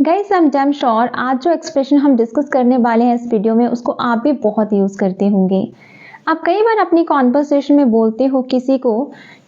Guys I am damn sure आज जो expression हम डिस्कस करने वाले हैं इस वीडियो में उसको आप भी बहुत यूज़ करते होंगे। आप कई बार अपनी कॉन्वर्सेशन में बोलते हो किसी को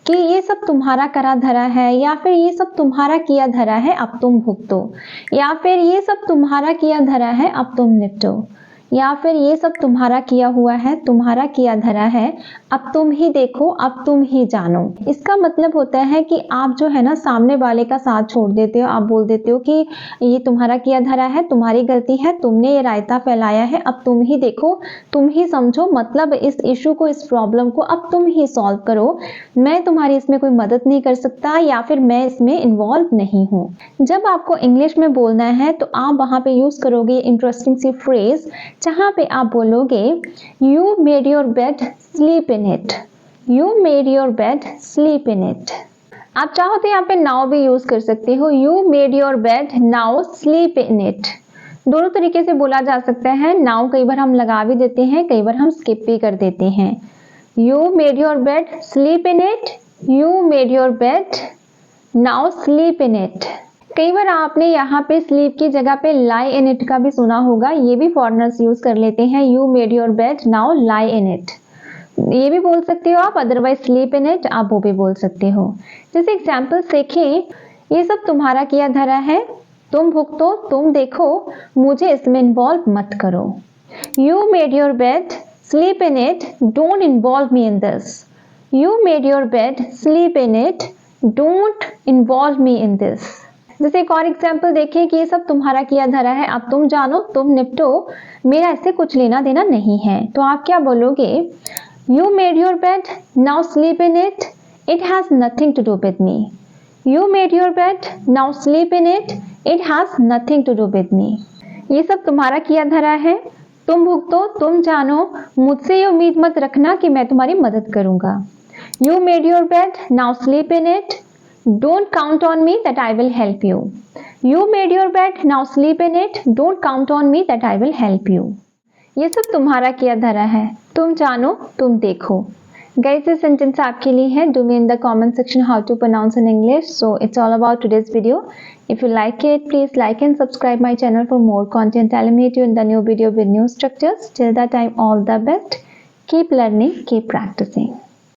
कि ये सब तुम्हारा करा धरा है, या फिर ये सब तुम्हारा किया धरा है अब तुम भुगतो, या फिर ये सब तुम्हारा किया धरा है अब तुम निपटो, या फिर ये सब तुम्हारा किया हुआ है, तुम्हारा किया धरा है अब तुम ही देखो, अब तुम ही जानो। इसका मतलब होता है कि आप जो है ना सामने वाले का साथ छोड़ देते हो। आप बोल देते हो कि ये तुम्हारा किया धरा है, तुम्हारी गलती है, तुमने ये रायता फैलाया है, अब तुम ही देखो, तुम ही समझो, मतलब इस इशू को, इस प्रॉब्लम को अब तुम ही सॉल्व करो, मैं तुम्हारी इसमें कोई मदद नहीं कर सकता, या फिर मैं इसमें इन्वॉल्व नहीं हूँ। जब आपको इंग्लिश में बोलना है तो आप वहाँ पे यूज करोगे इंटरेस्टिंग सी फ्रेज, जहाँ पे आप बोलोगे you made your bed sleep in it, you made your bed sleep in it. आप चाहो तो यहाँ पे नाउ भी यूज कर सकते हो, you made your bed now sleep in it. दोनों तरीके से बोला जा सकता है। नाउ कई बार हम लगा भी देते हैं, कई बार हम स्किप भी कर देते हैं। You made your bed sleep in it, you made your bed now sleep in it. कई बार आपने यहाँ पे स्लीप की जगह पे लाई इन इट का भी सुना होगा, ये भी फॉरेनर्स यूज कर लेते हैं, you made your bed now lie in it. ये भी बोल सकते हो आप, अदरवाइज स्लीप इन इट आप वो भी बोल सकते हो। जैसे एग्जाम्पल देखें, ये सब तुम्हारा किया धरा है, तुम भुगतो, तुम देखो, मुझे इसमें इन्वॉल्व मत करो। You made your bed sleep in it, don't involve me in this. You made your bed sleep in it, don't involve me in this. जैसे एक और एग्जाम्पल देखें कि ये सब तुम्हारा किया धरा है, अब तुम जानो, तुम निपटो, मेरा इससे कुछ लेना देना नहीं है। तो आप क्या बोलोगे? You made your bed now sleep in it, it has nothing to do with me. You made your bed now sleep in it, it has nothing to do with me. ये सब तुम्हारा किया धरा है, तुम भुगतो, तुम जानो, मुझसे ये उम्मीद मत रखना कि मैं तुम्हारी मदद करूंगा। You made your bed now sleep in it, don't count on me that I will help you. You made your bed, now sleep in it. Don't count on me that I will help you. ये सब तुम्हारा किया धरा है, तुम जानो, तुम देखो। Guys, this sentence आपके लिए है. Do me in the comment section how to pronounce in English. So it's all about today's video. If you like it, please like and subscribe my channel for more content. I'll meet you in the new video with new structures. Till that time, all the best. Keep learning, keep practicing.